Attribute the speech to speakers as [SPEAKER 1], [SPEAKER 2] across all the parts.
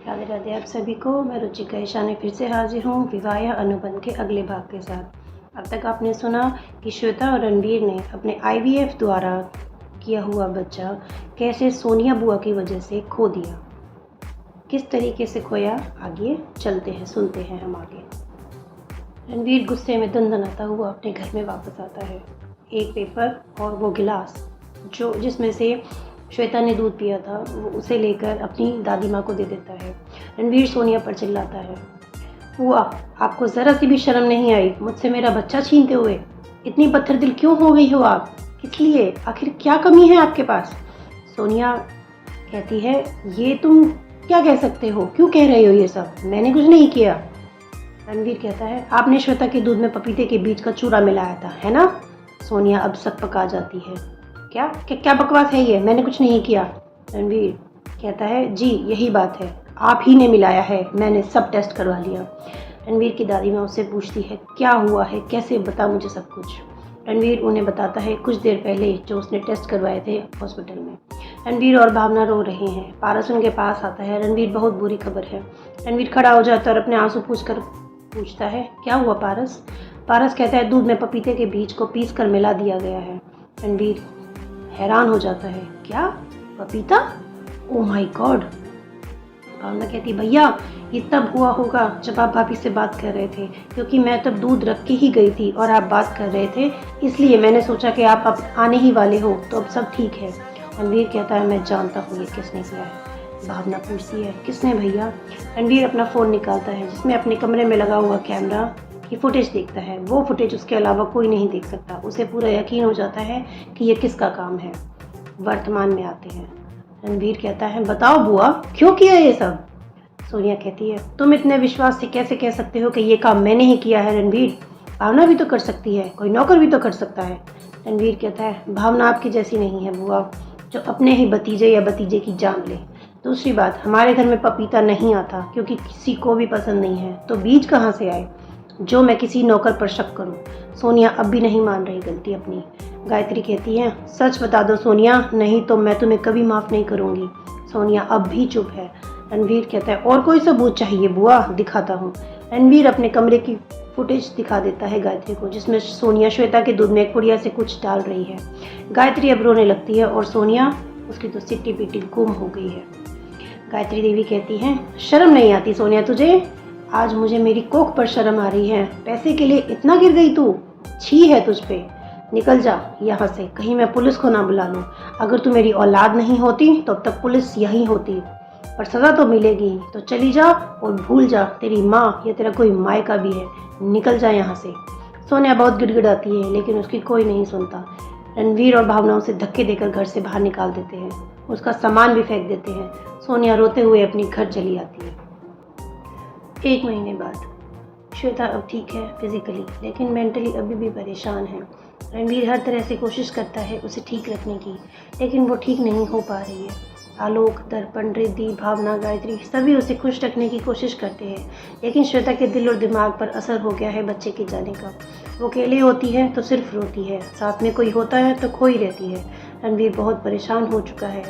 [SPEAKER 1] राधे राधे आप सभी को। मैं रुचिका ईशानी फिर से हाजिर हूँ विवाह अनुबंध के अगले भाग के साथ। अब तक आपने सुना कि श्वेता और रणवीर ने अपने IVF द्वारा किया हुआ बच्चा कैसे सोनिया बुआ की वजह से खो दिया। किस तरीके से खोया, आगे चलते हैं, सुनते हैं हम आगे। रणवीर गुस्से में दंदनाता हुआ अपने घर में वापस आता है। एक पेपर और वो गिलास जिसमें से श्वेता ने दूध पिया था वो उसे लेकर अपनी दादी माँ को दे देता है। रणवीर सोनिया पर चिल्लाता है, बुआ आपको ज़रा सी भी शर्म नहीं आई मुझसे मेरा बच्चा छीनते हुए? इतनी पत्थर दिल क्यों हो गई हो आप? किस लिए? आखिर क्या कमी है आपके पास? सोनिया कहती है, ये तुम क्या कह सकते हो? क्यों कह रहे हो ये सब? मैंने कुछ नहीं किया। रणवीर कहता है, आपने श्वेता के दूध में पपीते के बीज का चूरा मिलाया था, है ना? सोनिया अब सकपका जाती है, क्या बकवास है ये? मैंने कुछ नहीं किया। रणवीर कहता है, जी यही बात है, आप ही ने मिलाया है, मैंने सब टेस्ट करवा लिया। रणवीर की दादी माँ उससे पूछती है, क्या हुआ है, कैसे, बता मुझे सब कुछ। रणवीर उन्हें बताता है कुछ देर पहले जो उसने टेस्ट करवाए थे हॉस्पिटल में। रणवीर और भावना रो रहे हैं। पारस उनके पास आता है। रणवीर बहुत बुरी खबर है। रणवीर खड़ा हो जाता है और अपने आंसू पूछता है, क्या हुआ पारस? पारस कहता है, दूध में पपीते के बीज को पीस कर मिला दिया गया है। रणवीर हैरान हो जाता है, क्या पपीता? Oh my God. भावना कहती, भैया ये तब हुआ होगा जब आप भाभी से बात कर रहे थे, क्योंकि मैं तब दूध रख के ही गई थी और आप बात कर रहे थे, इसलिए मैंने सोचा कि आप अब आने ही वाले हो तो अब सब ठीक है। रणवीर कहता है, मैं जानता हूँ ये किसने किया है। भावना पूछती है, किसने भैया? रणवीर अपना फ़ोन निकालता है जिसमें अपने कमरे में लगा हुआ कैमरा की फुटेज देखता है। वो फुटेज उसके अलावा कोई नहीं देख सकता। उसे पूरा यकीन हो जाता है कि ये किसका काम है। वर्तमान में आते हैं। रणवीर कहता है, बताओ बुआ क्यों किया ये सब? सोनिया कहती है, तुम इतने विश्वास से कैसे कह सकते हो कि ये काम मैंने ही किया है? रणवीर, भावना भी तो कर सकती है, कोई नौकर भी तो कर सकता है। रणवीर कहता है, भावना आपकी जैसी नहीं है बुआ, जो अपने ही भतीजे या भतीजे की जान ले। दूसरी बात, हमारे घर में पपीता नहीं आता क्योंकि किसी को भी पसंद नहीं है, तो बीज कहाँ से आए जो मैं किसी नौकर पर शक करूं? सोनिया अब भी नहीं मान रही गलती अपनी। गायत्री कहती है, सच बता दो सोनिया, नहीं तो मैं तुम्हें कभी माफ़ नहीं करूंगी। सोनिया अब भी चुप है। रणवीर कहता है, और कोई सबूत चाहिए बुआ? दिखाता हूँ। रणवीर अपने कमरे की फुटेज दिखा देता है गायत्री को, जिसमें सोनिया श्वेता के दूध में एक पुड़िया से कुछ डाल रही है। गायत्री अब रोने लगती है और सोनिया उसकी तो सिट्टी पिट्टी गुम हो गई है। गायत्री देवी कहती है, शर्म नहीं आती सोनिया तुझे? आज मुझे मेरी कोख पर शर्म आ रही है। पैसे के लिए इतना गिर गई तू? छी है तुझ पे। निकल जा यहाँ से, कहीं मैं पुलिस को ना बुला लूँ। अगर तू मेरी औलाद नहीं होती तो अब तक पुलिस यहीं होती, पर सज़ा तो मिलेगी। तो चली जा और भूल जा तेरी माँ या तेरा कोई मायका भी है। निकल जा यहाँ से। सोनिया बहुत गिड़गिड़ाती है लेकिन उसकी कोई नहीं सुनता। रणवीर और भावना उसे धक्के देकर घर से बाहर निकाल देते हैं, उसका सामान भी फेंक देते हैं। सोनिया रोते हुए अपने घर चली आती है। 1 महीने बाद श्वेता अब ठीक है फिजिकली, लेकिन मेंटली अभी भी परेशान है। रणवीर हर तरह से कोशिश करता है उसे ठीक रखने की, लेकिन वो ठीक नहीं हो पा रही है। आलोक, दर्पण, रिद्धि, भावना, गायत्री सभी उसे खुश रखने की कोशिश करते हैं, लेकिन श्वेता के दिल और दिमाग पर असर हो गया है बच्चे के जाने का। वो अकेले होती है तो सिर्फ रोती है, साथ में कोई होता है तो खोई रहती है। रणवीर बहुत परेशान हो चुका है।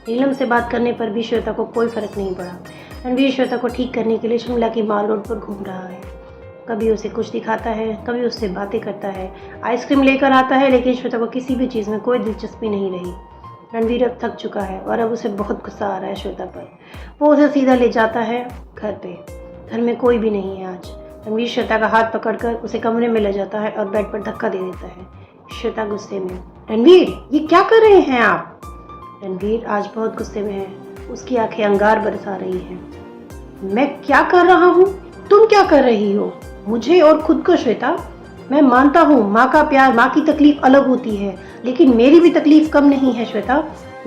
[SPEAKER 1] नीलम से बात करने पर भी श्वेता को कोई फर्क नहीं पड़ा। रणवीर श्वेता को ठीक करने के लिए शिमला की माल रोड पर घूम रहा है। कभी उसे कुछ दिखाता है, कभी उससे बातें करता है, आइसक्रीम लेकर आता है, लेकिन श्वेता को किसी भी चीज़ में कोई दिलचस्पी नहीं रही। रणवीर अब थक चुका है और अब उसे बहुत गुस्सा आ रहा है श्वेता पर। वो उसे सीधा ले जाता है घर पे। घर में कोई भी नहीं है आज। रणवीर श्वेता का हाथ पकड़कर उसे कमरे में ले जाता है और बेड पर धक्का दे देता है। श्वेता गुस्से में, रणवीर ये क्या कर रहे हैं आप? रणवीर आज बहुत गुस्से में है। उसकी आंखें अंगार बरसा रही हैं। मैं क्या कर रहा हूँ? तुम क्या कर रही हो? मुझे और खुद को श्वेता, मैं मानता हूँ माँ का प्यार, माँ की तकलीफ अलग होती है, लेकिन मेरी भी तकलीफ कम नहीं है श्वेता।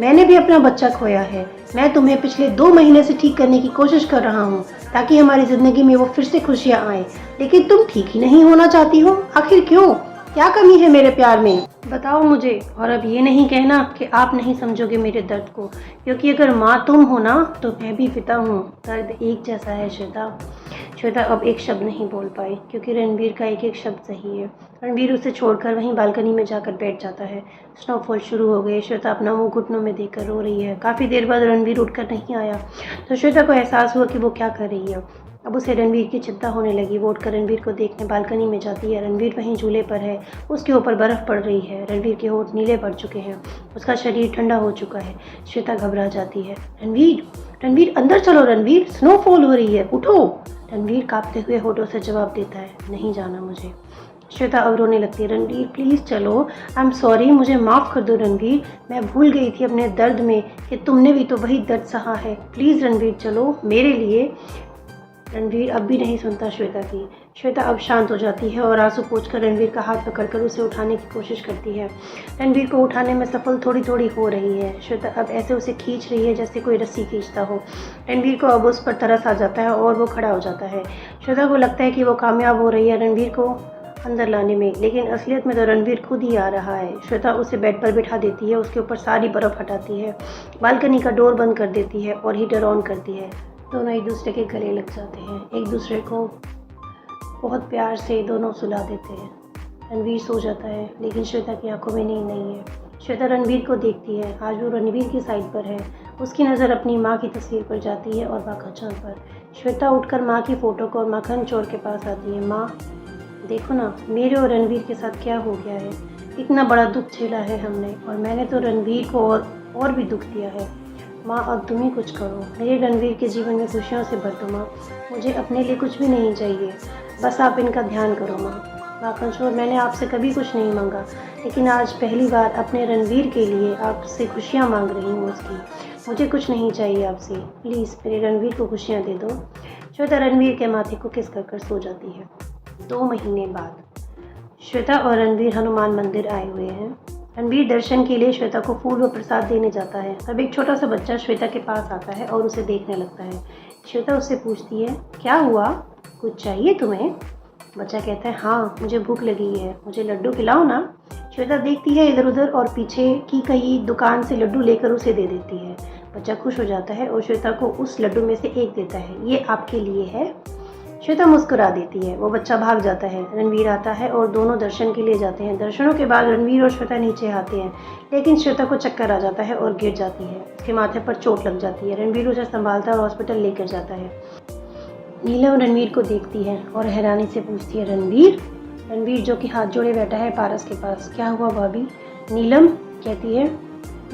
[SPEAKER 1] मैंने भी अपना बच्चा खोया है। मैं तुम्हें पिछले 2 महीने से ठीक करने की कोशिश कर रहा हूँ ताकि हमारी जिंदगी में वो फिर से खुशियाँ आए, लेकिन तुम ठीक ही नहीं होना चाहती हो। आखिर क्यों? क्या कमी है मेरे प्यार में, बताओ मुझे। और अब ये नहीं कहना कि आप नहीं समझोगे मेरे दर्द को, क्योंकि अगर माँ तुम हो ना तो मैं भी पिता हूँ। दर्द एक जैसा है श्वेता। श्वेता अब एक शब्द नहीं बोल पाई, क्योंकि रणवीर का एक एक शब्द सही है। रणवीर उसे छोड़कर वहीं बालकनी में जाकर बैठ जाता है। स्नोफॉल शुरू हो गई। श्वेता अपना मुंह घुटनों में देकर रो रही है। काफ़ी देर बाद रणवीर उठकर नहीं आया तो श्वेता को एहसास हुआ कि वो क्या कर रही है। अब उसे रणवीर की चिंता होने लगी। वो उठकर रणवीर को देखने बालकनी में जाती है। रणवीर वहीं झूले पर है, उसके ऊपर बर्फ़ पड़ रही है। रणवीर के होंठ नीले पड़ चुके हैं, उसका शरीर ठंडा हो चुका है। श्वेता घबरा जाती है। रणवीर, रणवीर अंदर चलो, रणवीर स्नोफॉल हो रही है, उठो। रणवीर कांपते हुए होठों से जवाब देता है, नहीं जाना मुझे। श्वेता अब रोने लगती है। रणवीर प्लीज़ चलो, आई एम सॉरी, मुझे माफ़ कर दो रणवीर, मैं भूल गई थी अपने दर्द में कि तुमने भी तो वही दर्द सहा है। प्लीज़ रणवीर चलो मेरे लिए। रणवीर अब भी नहीं सुनता श्वेता की। श्वेता अब शांत हो जाती है और आंसू पोंछकर रणवीर का हाथ पकड़कर उसे उठाने की कोशिश करती है। रणवीर को उठाने में सफल थोड़ी थोड़ी हो रही है। श्वेता अब ऐसे उसे खींच रही है जैसे कोई रस्सी खींचता हो। रणवीर को अब उस पर तरस आ जाता है और वो खड़ा हो जाता है। श्वेता को लगता है कि वो कामयाब हो रही है रणवीर को अंदर लाने में, लेकिन असलियत में तो रणवीर खुद ही आ रहा है। श्वेता उसे बेड पर बिठा देती है, उसके ऊपर सारी बर्फ़ हटाती है, बालकनी का डोर बंद कर देती है और हीटर ऑन करती है। दोनों एक दूसरे के गले लग जाते हैं, एक दूसरे को बहुत प्यार से दोनों सुला देते हैं। रणवीर सो जाता है, लेकिन श्वेता की आंखों में नींद नहीं है। श्वेता रणवीर को देखती है। आज वो रणवीर की साइड पर है। उसकी नज़र अपनी माँ की तस्वीर पर जाती है और माखन पर। श्वेता उठकर माँ की फ़ोटो को और माखन चोर के पास आती है। माँ देखो ना, मेरे और रणवीर के साथ क्या हो गया है। इतना बड़ा दुख झेला है हमने, और मैंने तो रणवीर को और भी दुख दिया है। माँ अब तुम ही कुछ करो, मेरे रणवीर के जीवन में खुशियों से भर दो माँ। मुझे अपने लिए कुछ भी नहीं चाहिए, बस आप इनका ध्यान करो माँ। माखन चोर, मैंने आपसे कभी कुछ नहीं मांगा, लेकिन आज पहली बार अपने रणवीर के लिए आपसे खुशियाँ मांग रही हूँ उसकी। मुझे कुछ नहीं चाहिए आपसे, प्लीज़ मेरे रणवीर को खुशियाँ दे दो। श्वेता रणवीर के माथे को किस कर सो जाती है। 2 महीने बाद श्वेता और रणवीर हनुमान मंदिर आए हुए हैं। रणवीर दर्शन के लिए श्वेता को फूल व प्रसाद देने जाता है। तब एक छोटा सा बच्चा श्वेता के पास आता है और उसे देखने लगता है। श्वेता उससे पूछती है, क्या हुआ, कुछ चाहिए तुम्हें? बच्चा कहता है, हाँ मुझे भूख लगी है, मुझे लड्डू खिलाओ ना। श्वेता देखती है इधर उधर और पीछे की कहीं दुकान से लड्डू लेकर उसे दे देती है। बच्चा खुश हो जाता है और श्वेता को उस लड्डू में से एक देता है, ये आपके लिए है। श्वेता मुस्कुरा देती है। वो बच्चा भाग जाता है। रणवीर आता है और दोनों दर्शन के लिए जाते हैं। दर्शनों के बाद रणवीर और श्वेता नीचे आते हैं, लेकिन श्वेता को चक्कर आ जाता है और गिर जाती है। उसके माथे पर चोट लग जाती है। रणवीर उसे संभालता और हॉस्पिटल लेकर जाता है। नीलम रणवीर को देखती है और हैरानी से पूछती है, रणवीर? रणवीर जो कि हाथ जोड़े बैठा है पारस के पास। क्या हुआ भाभी? नीलम कहती है,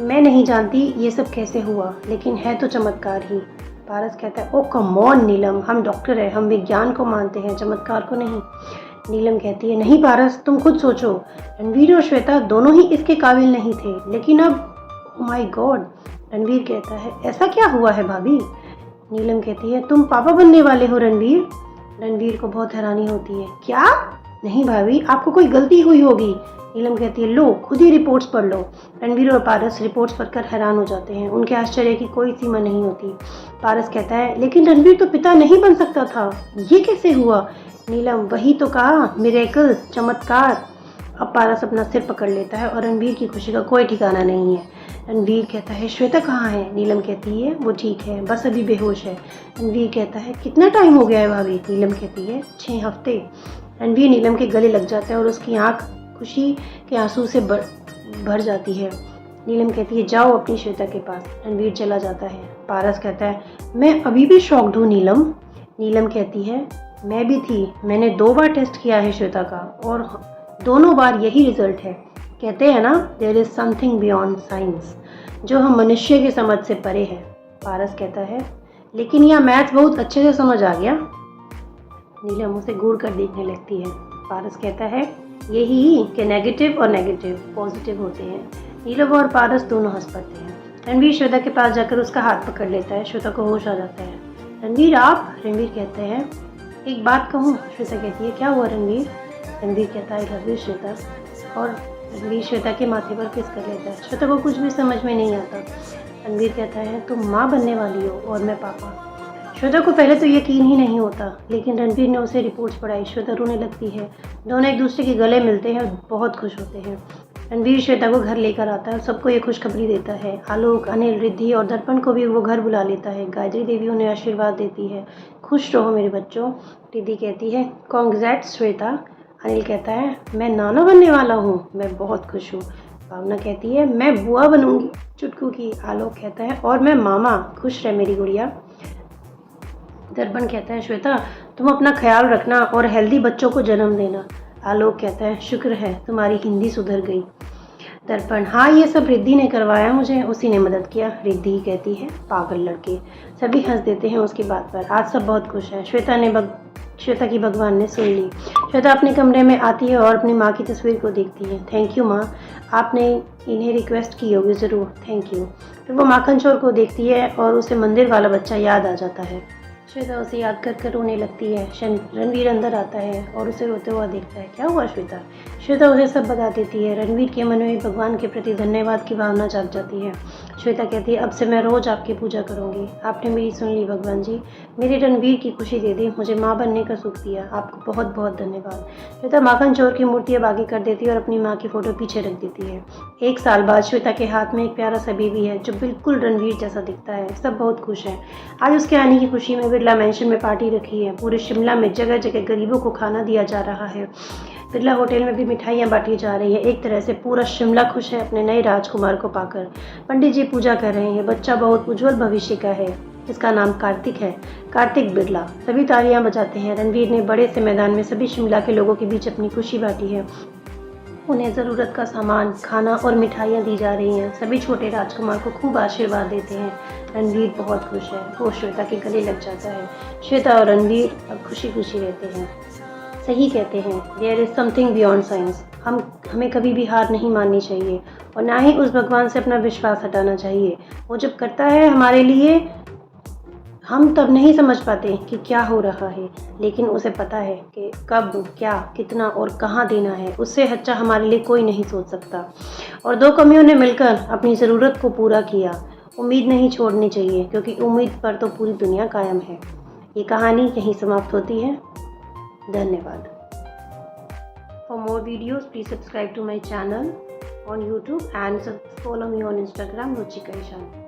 [SPEAKER 1] मैं नहीं जानती ये सब कैसे हुआ, लेकिन है तो चमत्कार ही। पारस कहता है, ओ कम ऑन नीलम, हम डॉक्टर हैं, हम विज्ञान को मानते हैं, चमत्कार को नहीं। नीलम कहती है, नहीं पारस, तुम खुद सोचो, रणवीर और श्वेता दोनों ही इसके काबिल नहीं थे, लेकिन अब ओ माय गॉड। रणवीर कहता है, ऐसा क्या हुआ है भाभी? नीलम कहती है, तुम पापा बनने वाले हो रणवीर। रणवीर को बहुत हैरानी होती है। क्या? नहीं भाभी, आपको कोई गलती हुई होगी। नीलम कहती है, लो खुद ही रिपोर्ट्स पढ़ लो। रणवीर और पारस रिपोर्ट्स पढ़कर हैरान हो जाते हैं। उनके आश्चर्य की कोई सीमा नहीं होती। पारस कहता है, लेकिन रणवीर तो पिता नहीं बन सकता था, ये कैसे हुआ? नीलम, वही तो कहा, मिरेकल, चमत्कार। अब पारस अपना सिर पकड़ लेता है और रणवीर की खुशी का कोई ठिकाना नहीं है। रणवीर कहता है, श्वेता कहाँ है? नीलम कहती है, वो ठीक है, बस अभी बेहोश है। रणवीर कहता है, कितना टाइम हो गया है भाभी? नीलम कहती है, 6 हफ्ते। रणवीर नीलम के गले लग जाता है और उसकी आंख खुशी के आंसू से भर जाती है। नीलम कहती है, जाओ अपनी श्वेता के पास। रणवीर चला जाता है। पारस कहता है, मैं अभी भी शॉक्ड हूँ नीलम। नीलम कहती है, मैं भी थी, मैंने 2 बार टेस्ट किया है श्वेता का और दोनों बार यही रिजल्ट है। कहते हैं ना, there is something beyond science, जो हम मनुष्य की समझ से परे है। पारस कहता है, लेकिन यह मैथ बहुत अच्छे से समझ आ गया। नीलम उसे घूर कर देखने लगती है। पारस कहता है, यही कि नेगेटिव और नेगेटिव पॉजिटिव होते हैं। नीलम और पारस दोनों हंस पड़ते हैं। रणवीर श्वेता के पास जाकर उसका हाथ पकड़ लेता है। श्वेता को होश आ जाता है। रणवीर आप? रणवीर कहते हैं, एक बात कहूँ? श्वेता कहती है, क्या हुआ रणवीर? रणवीर कहता है, आई लव यू श्वेता। और रणवीर श्वेता के माथे पर किस कर लेता है। श्वेता को कुछ भी समझ में नहीं आता। रणवीर कहता है, तुम माँ बनने वाली हो और मैं पापा। श्वेता को पहले तो यकीन ही नहीं होता, लेकिन रणवीर ने उसे रिपोर्ट्स पढ़ाई। श्वेता रोने लगती है। दोनों एक दूसरे के गले मिलते हैं और बहुत खुश होते हैं। रणवीर श्वेता को घर लेकर आता है और सबको ये खुशखबरी देता है। आलोक, अनिल, रिद्धि और दर्पण को भी वो घर बुला लेता है। गायत्री देवी उन्हें आशीर्वाद देती है। खुश रहो मेरे बच्चों। रिद्धि कहती है कॉन्ग्रेट्स श्वेता। अनिल कहता है मैं नाना बनने वाला हूँ, मैं बहुत खुश हूँ। भावना कहती है मैं बुआ बनूंगी चुटकू की। आलोक कहता है और मैं मामा। खुश रह मेरी गुड़िया। दर्पण कहता है श्वेता तुम अपना ख्याल रखना और हेल्दी बच्चों को जन्म देना। आलोक कहता है शुक्र है तुम्हारी हिंदी सुधर गई। दर्पण हाँ ये सब रिद्धि ने करवाया, मुझे उसी ने मदद किया। रिद्धि कहती है पागल लड़के। सभी हंस देते हैं उसकी बात पर। आज सब बहुत खुश हैं। श्वेता की भगवान ने सुन ली। श्वेता अपने कमरे में आती है और अपनी माँ की तस्वीर को देखती है। थैंक यू माँ, आपने इन्हें रिक्वेस्ट की होगी ज़रूर, थैंक यू। फिर वो माखन चोर को देखती है और उसे मंदिर वाला बच्चा याद आ जाता है। श्वेता उसे याद कर रोने लगती है। रणवीर अंदर आता है और उसे रोते हुआ देखता है। क्या हुआ श्वेता? श्वेता उसे सब बता देती है। रणवीर के मन में भगवान के प्रति धन्यवाद की भावना जाग जाती है। श्वेता कहती है अब से मैं रोज़ आपकी पूजा करूंगी। आपने मेरी सुन ली भगवान जी, मेरे रणवीर की खुशी दे दी, मुझे माँ बनने का सुख दिया, आपको बहुत बहुत धन्यवाद। श्वेता माखन चोर की मूर्ति अब आगे कर देती है और अपनी माँ की फ़ोटो पीछे रख देती है। एक साल बाद श्वेता के हाथ में एक प्यारा सा बेबी है जो बिल्कुल रणवीर जैसा दिखता है। सब बहुत खुश हैं। आज उसके आने की खुशी में बिरला मेंशन में पार्टी रखी है। पूरे शिमला में जगह जगह गरीबों को खाना दिया जा रहा है। बिरला होटल में भी मिठाइयाँ बांटी जा रही है। एक तरह से पूरा शिमला खुश है अपने नए राजकुमार को पाकर। पंडित जी पूजा कर रहे हैं। बच्चा बहुत उज्जवल भविष्य का है, इसका नाम कार्तिक है, कार्तिक बिरला। सभी तालियां बजाते हैं। रणवीर ने बड़े से मैदान में सभी शिमला के लोगों के बीच अपनी खुशी बांटी है। उन्हें ज़रूरत का सामान, खाना और मिठाइयाँ दी जा रही हैं। सभी छोटे राजकुमार को खूब आशीर्वाद देते हैं। रणवीर बहुत खुश है। वो श्वेता के गले लग जाता है। श्वेता और रणवीर अब खुशी खुशी रहते हैं। सही कहते हैं there is something beyond science. हमें कभी भी हार नहीं माननी चाहिए और ना ही उस भगवान से अपना विश्वास हटाना चाहिए। वो जब करता है हमारे लिए, हम तब नहीं समझ पाते कि क्या हो रहा है, लेकिन उसे पता है कि कब, क्या, कितना और कहाँ देना है। उससे अच्छा हमारे लिए कोई नहीं सोच सकता। और दो कमियों ने मिलकर अपनी ज़रूरत को पूरा किया। उम्मीद नहीं छोड़नी चाहिए क्योंकि उम्मीद पर तो पूरी दुनिया कायम है। ये कहानी यहीं समाप्त होती है। धन्यवाद। For more videos, please subscribe to my channel on YouTube and follow me on Instagram, Ruchika Ishan.